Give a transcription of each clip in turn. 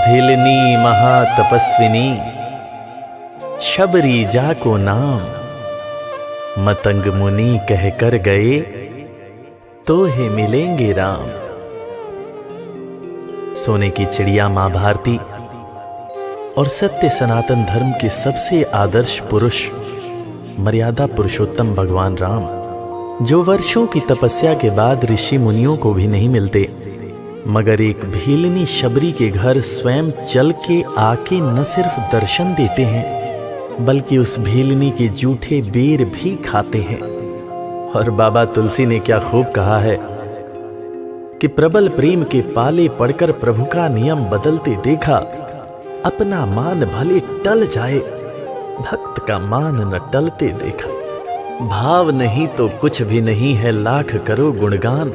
धिलनी महातपस्विनी शबरी जा को नाम, मतंग मुनि कह कर गए तो हे मिलेंगे राम। सोने की चिड़िया मां भारती और सत्य सनातन धर्म के सबसे आदर्श पुरुष मर्यादा पुरुषोत्तम भगवान राम, जो वर्षों की तपस्या के बाद ऋषि मुनियों को भी नहीं मिलते, मगर एक भीलनी शबरी के घर स्वयं चल के आके न सिर्फ दर्शन देते हैं बल्कि उस भीलनी के जूठे बेर भी खाते हैं। और बाबा तुलसी ने क्या खूब कहा है कि प्रबल प्रेम के पाले पड़कर प्रभु का नियम बदलते देखा, अपना मान भले टल जाए भक्त का मान न टलते देखा। भाव नहीं तो कुछ भी नहीं है, लाख करो गुणगान,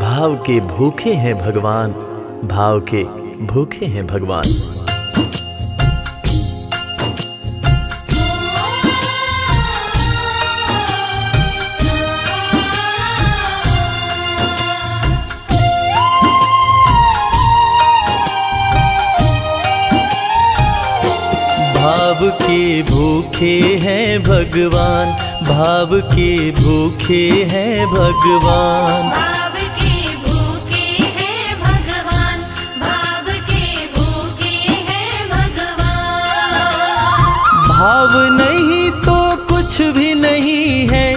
भाव के भूखे हैं भगवान, भाव के भूखे हैं भगवान। भाव के भूखे हैं भगवान, भाव के भूखे हैं भगवान, भाव के भूखे हैं भगवान, भाव के भूखे हैं भगवान। भाव नहीं तो कुछ भी नहीं है,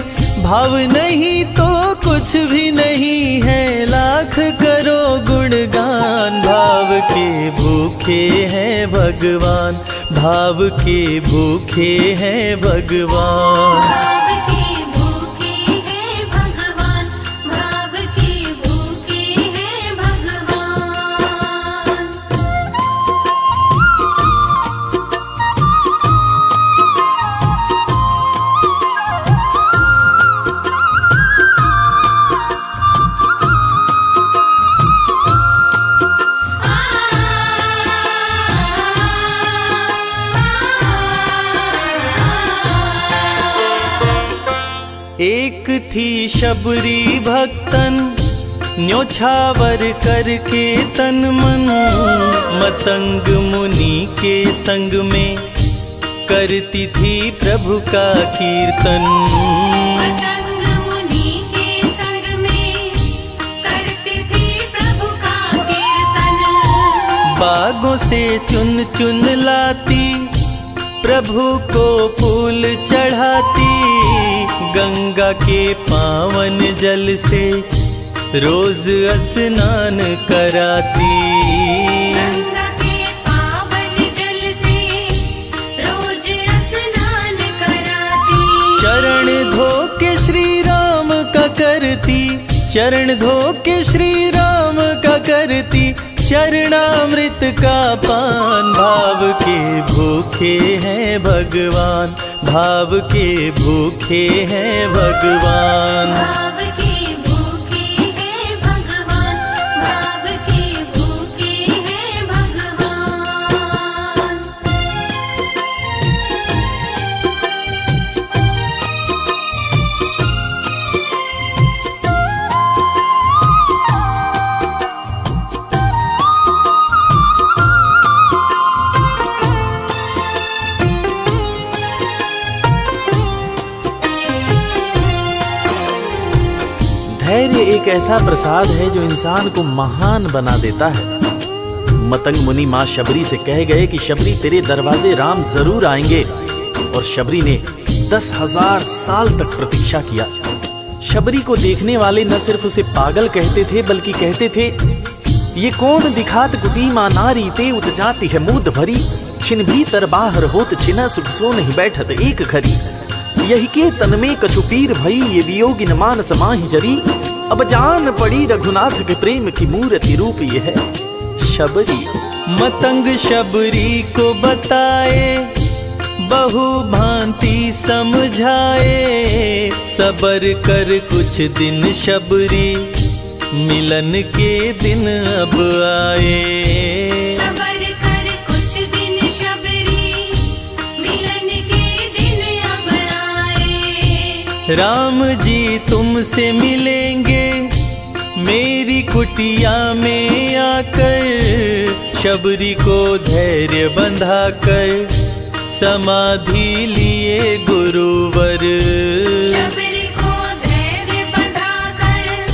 भाव नहीं तो कुछ भी नहीं है, लाख करो गुणगान। भाव के भूखे हैं भगवान, भाव के भूखे हैं भगवान। भाव के भूखे हैं भगवान, भाव के भूखे हैं भगवान। एक थी शबरी भक्तन, न्योछावर करके तन मन, मतंग मुनि के संग में करती थी प्रभु का कीर्तन। मतंग मुनि के संग में करती थी प्रभु का कीर्तन। बागों से चुन चुन लाती, प्रभु को फूल चढ़ाती, गंगा के पावन जल से रोज स्नान कराती। गंगा के पावन जल से रोज स्नान कराती। चरण धो के श्री राम का करती, चरण धो के श्री राम का करती, चरणामृत का पान। भाव के भूखे हैं भगवान, भाव के भूखे हैं भगवान। भाव के भूखे हैं भगवान, भाव के भूखे हैं भगवान। धैर्य एक ऐसा प्रसाद है जो इंसान को महान बना देता है। मतंग मुनि मां शबरी से कह गए कि शबरी तेरे दरवाजे राम जरूर आएंगे, और शबरी ने 10,000 साल तक प्रतीक्षा किया। शबरी को देखने वाले न सिर्फ उसे पागल कहते थे बल्कि कहते थे, ये कौन दिखात कुटी मां नारी ते उत जाती है मूद भरी, छिन भीतर बाहर होत छिना सुख सो नहीं बैठत एक घड़ी, यही के तन में कछुपीर भई ये वियोगिन मानस माहि जरी, अब जान पड़ी रघुनाथ के प्रेम की मूर्ति रूप ये है शबरी। मतंग शबरी को बताए, बहु भांति समझाए, सबर कर कुछ दिन शबरी, मिलन के दिन अब आए। सबर कर कुछ दिन शबरी, मिलन के दिन अब आए। राम जी तुमसे मिलेंगे, मेरी कुटिया में आकर शबरी को धैर्य बंधा कर समाधि लिए गुरुवर। शबरी को धैर्य बंधाकर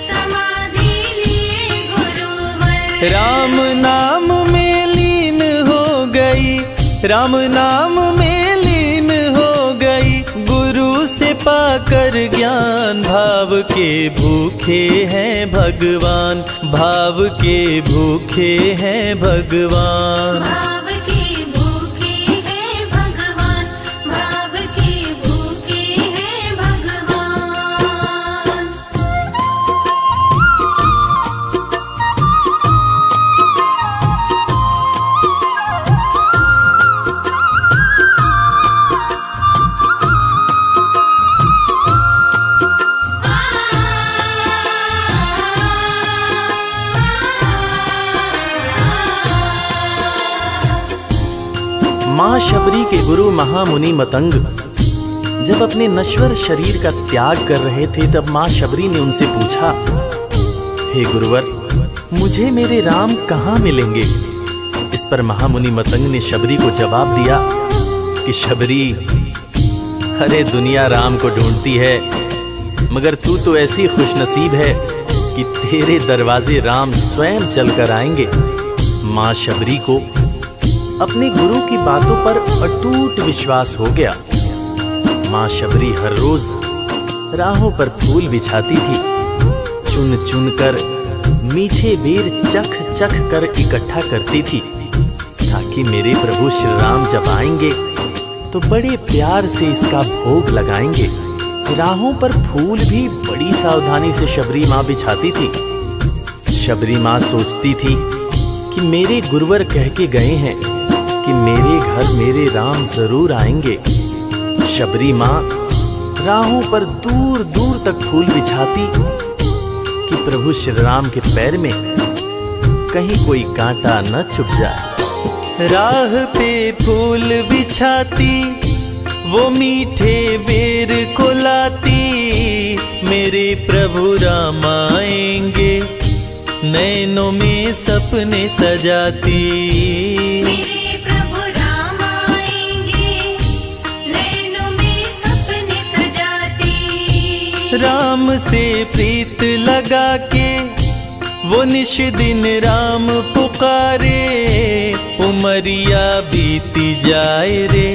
समाधि लिए गुरुवर। राम नाम में लीन हो गई, राम नाम में लीन हो गई, गुरु से पाकर ज्ञान। भाव के भूखे हैं भगवान, भाव के भूखे हैं भगवान। भाव के भूखे हैं भगवान, भाव के भूखे हैं भगवान। मां शबरी के गुरु महामुनि मतंग जब अपने नश्वर शरीर का त्याग कर रहे थे, तब मां शबरी ने उनसे पूछा, हे गुरुवर, मुझे मेरे राम कहाँ मिलेंगे? इस पर महामुनि मतंग ने शबरी को जवाब दिया कि शबरी, अरे दुनिया राम को ढूंढती है, मगर तू तो ऐसी खुशनसीब है कि तेरे दरवाजे राम स्वयं चलकर आएंगे। मां शबरी को अपने गुरु की बातों पर अटूट विश्वास हो गया। मां शबरी हर रोज राहों पर फूल बिछाती थी, चुन चुन कर मीठे बेर चख चख कर इकट्ठा करती थी, ताकि मेरे प्रभु श्री राम जब आएंगे तो बड़े प्यार से इसका भोग लगाएंगे। राहों पर फूल भी बड़ी सावधानी से शबरी मां बिछाती थी। शबरी मां सोचती थी कि मेरे गुरुवर कह के गए हैं कि मेरे घर मेरे राम जरूर आएंगे। शबरी मां राहों पर दूर दूर तक फूल बिछाती कि प्रभु श्री राम के पैर में कहीं कोई कांटा न चुभ जाए। राह पे फूल बिछाती, वो मीठे बेर को लाती, मेरे प्रभु राम आएंगे, नैनों में सपने सजाती। मेरे प्रभु राम आएंगे, नैनों में सपने सजाती। राम से प्रीत लगा के वो निश दिन राम पुकारे, उमरिया बीती जाए रे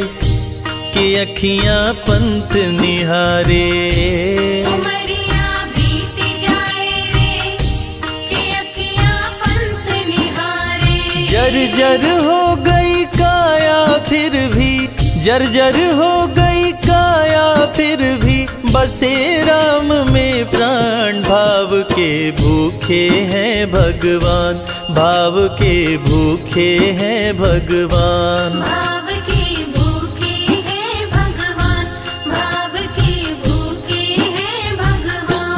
कि अखियां पंथ निहारे। उमरिया बीती जाए रे कि अखियां पंथ निहारे। जर्जर हो गई काया फिर भी, जर्जर हो गई काया फिर भी, बसे राम में प्राण। भाव के भूखे हैं भगवान, भाव के भूखे हैं भगवान। भाव के भूखे हैं भगवान, भाव के भूखे हैं भगवान।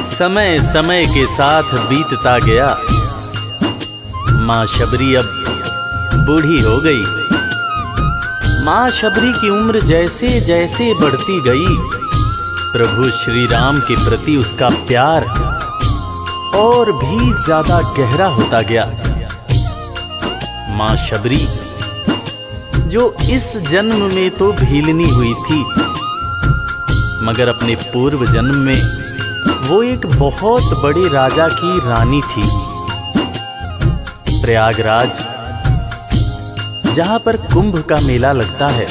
समय समय के साथ बीतता गया। मां शबरी अब बूढ़ी हो गई। मां शबरी की उम्र जैसे जैसे बढ़ती गई, प्रभु श्री राम के प्रति उसका प्यार और भी ज्यादा गहरा होता गया। मां शबरी जो इस जन्म में तो भीलनी हुई थी, मगर अपने पूर्व जन्म में वो एक बहुत बड़े राजा की रानी थी। प्रयागराज, जहां पर कुंभ का मेला लगता है,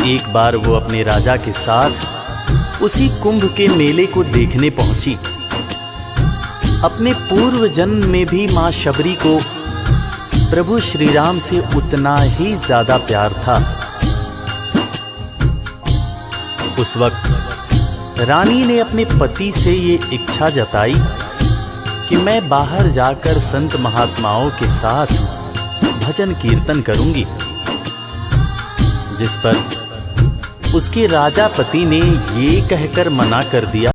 एक बार वो अपने राजा के साथ उसी कुंभ के मेले को देखने पहुंची। अपने पूर्व जन्म में भी मां शबरी को प्रभु श्री राम से उतना ही ज्यादा प्यार था। उस वक्त रानी ने अपने पति से ये इच्छा जताई कि मैं बाहर जाकर संत महात्माओं के साथ भजन कीर्तन करूंगी, जिस पर उसके राजापति ने ये कहकर मना कर दिया